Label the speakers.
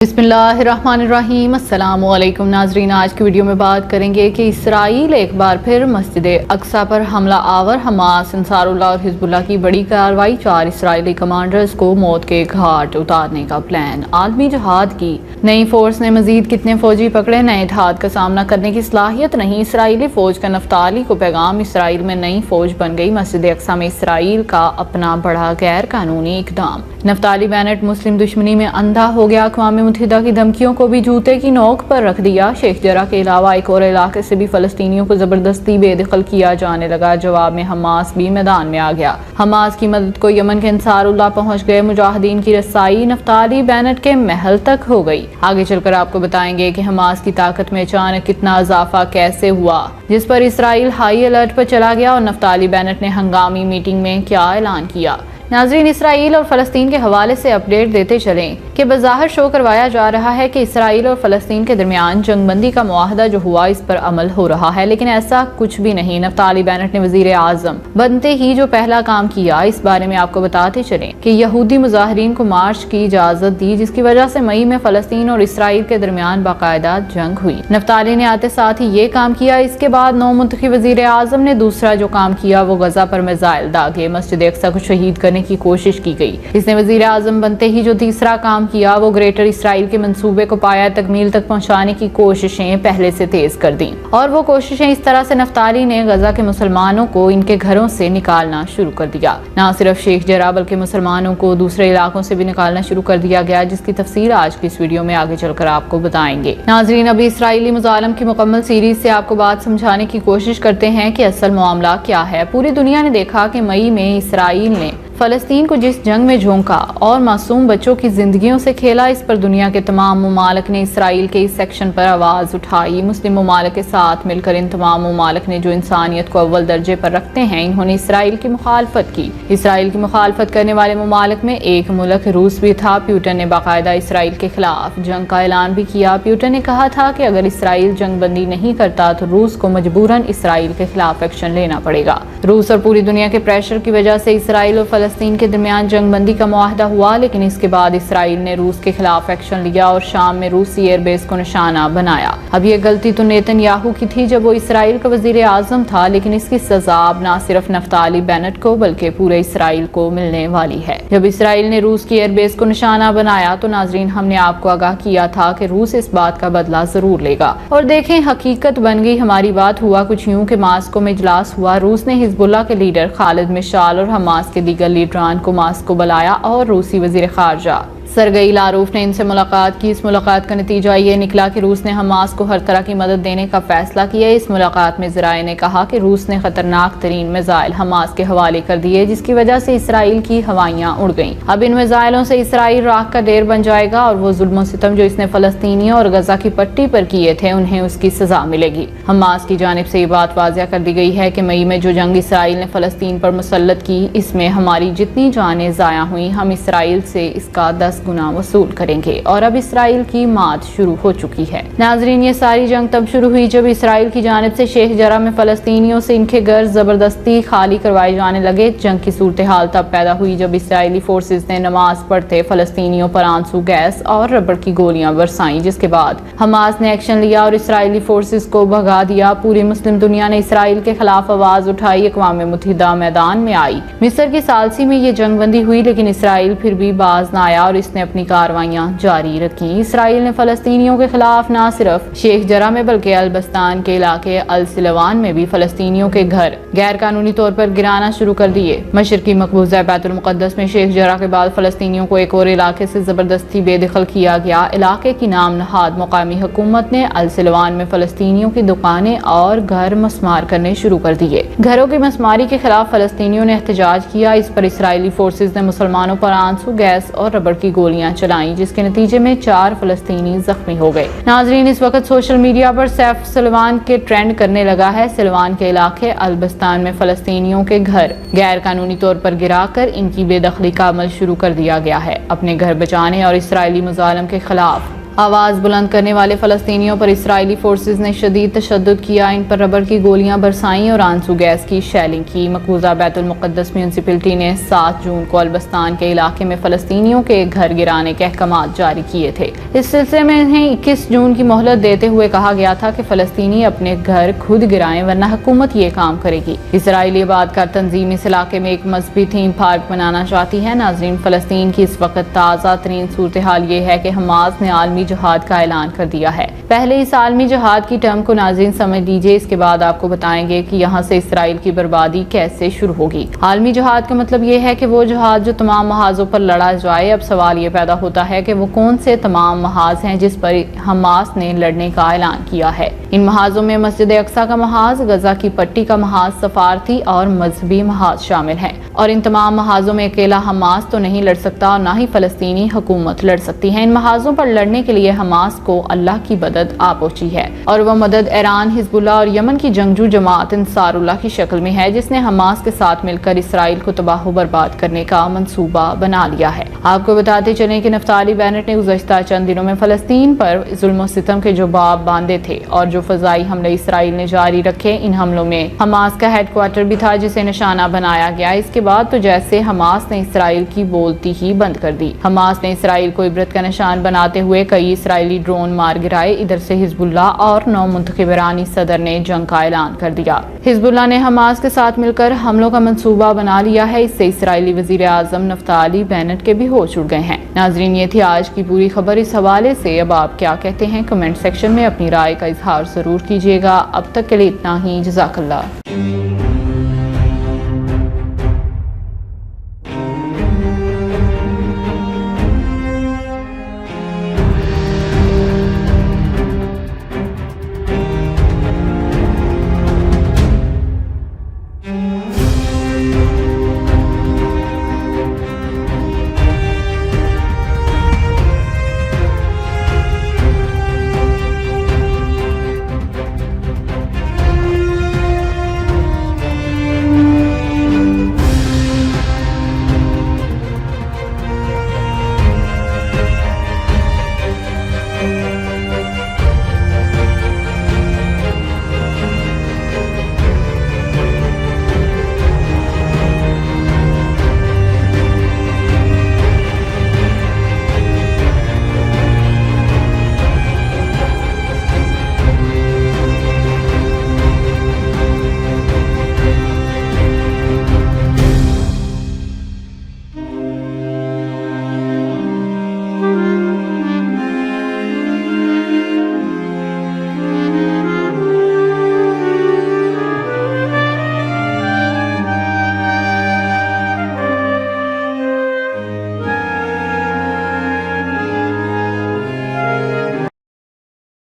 Speaker 1: बिस्मिल्लाहिर्रहमानिर्रहीम। अस्सलाम वालेकुम नाजरीन, आज की वीडियो में बात करेंगे कि इसराइल एक बार फिर मस्जिद अक्सा पर हमला आवर। हमास, अंसारुल्लाह और हिजबुल्लाह की बड़ी कार्रवाई। 4 इसराइली कमांडर्स को मौत के घाट उतारने का प्लान। आलमी जहाद की नई फोर्स ने मजीद कितने फौजी पकड़े? नए जहाद का सामना करने की सलाहियत नहीं इसराइली फौज का। नफ्ताली को पैगाम, इसराइल में नई फौज बन गई। मस्जिद अक्सा में इसराइल का अपना बड़ा गैर कानूनी इकदाम। नफ्ताली बेनेट मुस्लिम दुश्मनी में अंधा हो गया। अक़वाम मुत्तहिदा की धमकियों को भी जूते की नोक पर रख दिया। शेख जरा के अलावा एक और इलाके से भी फलस्तीनियों को जबरदस्ती बेदखल किया जाने लगा। जवाब में हमास भी मैदान में आ गया। हमास की मदद को यमन के अंसारुल्लाह पहुंच गए। मुजाहिदीन की रसाई नफ्ताली बेनेट के महल तक हो गई। आगे चलकर आपको बताएंगे कि हमास की ताकत में अचानक कितना इजाफा कैसे हुआ, जिस पर इसराइल हाई अलर्ट पर चला गया और नफ्ताली बेनेट ने हंगामी मीटिंग में क्या ऐलान किया। नाजरीन, इसराइल और फलस्तीन के हवाले से अपडेट देते चलें कि बज़ाहिर शो करवाया जा रहा है कि इसराइल और फलस्तीन के दरमियान जंगबंदी का मुआहदा जो हुआ इस पर अमल हो रहा है, लेकिन ऐसा कुछ भी नहीं। नफ्ताली बेनेट ने वजीर आजम बनते ही जो पहला काम किया, इस बारे में आपको बताते चलें कि यहूदी मुजाहिरीन को मार्च की इजाजत दी, जिसकी वजह से मई में फलस्तीन और इसराइल के दरमियान बाकायदा जंग हुई। नफ्ताली ने आते साथ ही ये काम किया। इसके बाद नौ मुंतखब वजीर आजम ने दूसरा जो काम किया वो गजा पर मिसाइल दागे। मस्जिद अक्सा को शहीद करने की कोशिश की गई। इसने वजीर आजम बनते ही जो तीसरा काम किया वो ग्रेटर इसराइल के मंसूबे को पाया तकमील तक पहुंचाने की कोशिशें पहले से तेज कर दी। और वो कोशिशें इस तरह से नफ्ताली ने गजा के मुसलमानों को इनके घरों से निकालना शुरू कर दिया। न सिर्फ शेख जरा बल्कि मुसलमानों को दूसरे इलाकों से भी निकालना शुरू कर दिया गया, जिसकी तफसील आज की इस वीडियो में आगे चलकर आपको बताएंगे। नाजरीन, अभी इसराइली मुजालम की मुकम्मल सीरीज से आपको बात समझाने की कोशिश करते हैं कि असल मामला क्या है। पूरी दुनिया ने देखा कि मई में इसराइल ने फलस्तीन को जिस जंग में झोंका और मासूम बच्चों की जिंदगियों से खेला, इस पर दुनिया के तमाम ममालिक ने इसराइल के इस सेक्शन पर आवाज उठाई। मुस्लिम ममालिक के साथ मिलकर इन तमाम ममालिक ने जो इंसानियत को अव्वल दर्जे पर रखते हैं, इन्होंने इसराइल की मुखालफत की। इसराइल की मुखालफत करने वाले ममालिक में एक मुल्क रूस भी था। प्यूटन ने बाकायदा इसराइल के खिलाफ जंग का ऐलान भी किया। प्यूटन ने कहा था कि अगर इसराइल जंग बंदी नहीं करता तो रूस को मजबूरन इसराइल के खिलाफ एक्शन लेना पड़ेगा। रूस और पूरी दुनिया के प्रेशर की वजह से इसराइल और फलस्तीन के दरमियान जंग बंदी का मुआहदा हुआ, लेकिन इसके बाद इसराइल ने रूस के खिलाफ एक्शन लिया और शाम में रूसी एयरबेस को निशाना बनाया। अब ये गलती तो नेतन्याहू की थी जब वो इसराइल का वजीर आजम था, लेकिन इसकी सजा अब न सिर्फ नफ्ताली बेनेट को बल्कि पूरे इसराइल को मिलने वाली है। जब इसराइल ने रूस की एयरबेस को निशाना बनाया तो नाजरीन, हमने आपको आगाह किया था कि रूस इस बात का बदला जरूर लेगा। और देखें, हकीकत बन गई हमारी बात। हुआ कुछ यूं कि मास्को में इजलास हुआ। रूस ने हिजबुल्लाह के लीडर खालिद मिशाल और हमास के दीगर लीडरान को मास्को बुलाया और रूसी वजीर खारजा सरगई लारूफ ने इनसे मुलाकात की। इस मुलाकात का नतीजा ये निकला कि रूस ने हमास को हर तरह की मदद देने का फैसला किया। इस मुलाकात में ज़राए ने कहा कि रूस ने खतरनाक तरीन मिसाइल हमास के हवाले कर दिए, जिसकी वजह से इसराइल की हवाइयां उड़ गईं। अब इन मिसाइलों से इसराइल राख का ढेर बन जाएगा और वो जुल्म सितम जो इसने फलस्तीनियों और गजा की पट्टी पर किए थे, उन्हें उसकी सजा मिलेगी। हमास की जानिब से ये बात वाज़िया कर दी गई है कि मई में जो जंग इसराइल ने फलस्तीन पर मुसल्लत की, इसमें हमारी जितनी जानें ज़ाया हुई, हम इसराइल से इसका 10 गुना वसूल करेंगे। और अब इसराइल की मात शुरू हो चुकी है। नाजरीन, ये सारी जंग तब शुरू हुई जब इसराइल की जानिब से शेख जरा में फलस्तीनियों से इनके घर जबरदस्ती खाली करवाए जाने लगे। जंग की सूरत हाल तब पैदा हुई जब इसराइली फोर्सेस ने नमाज पढ़ते फलस्तीनियों पर आंसू गैस और रबड़ की गोलियां बरसाई, जिसके बाद हमास ने एक्शन लिया और इसराइली फोर्सेस को भगा दिया। पूरी मुस्लिम दुनिया ने इसराइल के खिलाफ आवाज उठाई। अक़वाम मुत्तहिदा मैदान में आई। मिस्र की सालसी में ये जंगबंदी हुई, लेकिन इसराइल फिर भी बाज न आया और इसने अपनी कार्रवाइयां जारी रखी। इसराइल ने फलस्तीनियों के खिलाफ न सिर्फ शेख जरा में बल्कि अल-बस्तान के इलाके अल सिलवान में भी फलस्तीनियों के घर गैर कानूनी तौर पर गिराना शुरू कर दिए। मशरकी मकबूजा बैतुल मुक़द्दस में शेख जरा के बाद फलस्तीनियों को एक और इलाके से जबरदस्ती बेदखल किया गया। इलाके की नाम नहाद मुकामी हुकूमत ने अल सिलवान में फलस्तीनियों की दुकानें और घर मसमार करने शुरू कर दिए। घरों की मसमारी के खिलाफ फलस्तीनियों ने एहतजाज किया। इस पर इसराइली फोर्सेज ने मुसलमानों पर आंसू गैस और रबड़ की गोलियां चलाई, जिसके नतीजे में 4 फलस्तीनी जख्मी हो गए। नाजरीन, इस वक्त सोशल मीडिया पर सैफ सिलवान के ट्रेंड करने लगा है। सिलवान के इलाके अल-बस्तान में फलस्तीनियों के घर गैर कानूनी तौर पर गिराकर इनकी बेदखली का अमल शुरू कर दिया गया है। अपने घर बचाने और इसराइली मुजालिम के खिलाफ آواز بلند کرنے والے فلسطینیوں پر اسرائیلی فورسز نے شدید تشدد کیا، ان پر ربڑ کی گولیاں برسائیں اور آنسو گیس کی شیلنگ کی۔ مقبوضہ بیت المقدس میونسپلٹی نے 7 جون کو البستان کے علاقے میں فلسطینیوں کے گھر گرانے کے احکامات جاری کیے تھے۔ اس سلسلے میں انہیں 21 جون کی مہلت دیتے ہوئے کہا گیا تھا کہ فلسطینی اپنے گھر خود گرائیں ورنہ حکومت یہ کام کرے گی۔ اسرائیلی آباد کار تنظیم اس علاقے میں ایک مذہبی تھیم پارک بنانا چاہتی ہے۔ ناظرین، فلسطین کی اس وقت تازہ ترین صورتحال یہ ہے کہ حماس نے عالمی جہاد کا اعلان کر دیا ہے۔ پہلے اس عالمی جہاد کی ٹرم کو ناظرین سمجھ لیجئے، اس کے بعد آپ کو بتائیں گے کہ یہاں سے اسرائیل کی بربادی کیسے شروع ہوگی۔ عالمی جہاد کا مطلب یہ ہے کہ وہ جہاد جو تمام محاذوں پر لڑا جائے۔ اب سوال یہ پیدا ہوتا ہے کہ وہ کون سے تمام محاذ ہیں جس پر حماس نے لڑنے کا اعلان کیا ہے۔ ان محاذوں میں مسجد اقصی کا محاذ، غزہ کی پٹی کا محاذ، سفارتی اور مذہبی محاذ شامل ہیں، اور ان تمام محاذوں میں اکیلا حماس تو نہیں لڑ سکتا اور نہ ہی فلسطینی حکومت لڑ سکتی ہے۔ ان محاذوں پر لڑنے کے لیے حماس کو اللہ کی مدد آ پہنچی ہے، اور وہ مدد ایران، حزب اللہ اور یمن کی جنگجو جماعت انصار اللہ کی شکل میں ہے، جس نے حماس کے ساتھ مل کر اسرائیل کو تباہ و برباد کرنے کا منصوبہ بنا لیا ہے۔ آپ کو بتاتے چلیں کہ نفتالی بینٹ نے گزشتہ چند دنوں میں فلسطین پر ظلم و ستم کے جو باب باندھے تھے اور جو فضائی حملے اسرائیل نے جاری رکھے، ان حملوں میں حماس کا ہیڈ کوارٹر بھی تھا جسے نشانہ بنایا گیا۔ اس کے بعد تو جیسے حماس نے اسرائیل کی بولتی ہی بند کر دی۔ حماس نے اسرائیل کو عبرت کا نشان بناتے ہوئے کئی اسرائیلی ڈرون مار گرائے۔ ادھر سے حزب اللہ اور نو منتخب ایرانی صدر نے جنگ کا اعلان کر دیا۔ حزب اللہ نے حماس کے ساتھ مل کر حملوں کا منصوبہ بنا لیا ہے۔ اس سے اسرائیلی وزیر اعظم نفتالی بینٹ کے بھی ہوش اڑ گئے ہیں۔ ناظرین، یہ تھی آج کی پوری خبر۔ اس حوالے سے اب آپ کیا کہتے ہیں؟ کمنٹ سیکشن میں اپنی رائے کا اظہار ضرور کیجیے گا۔ اب تک کے لیے اتنا ہی۔ جزاک اللہ۔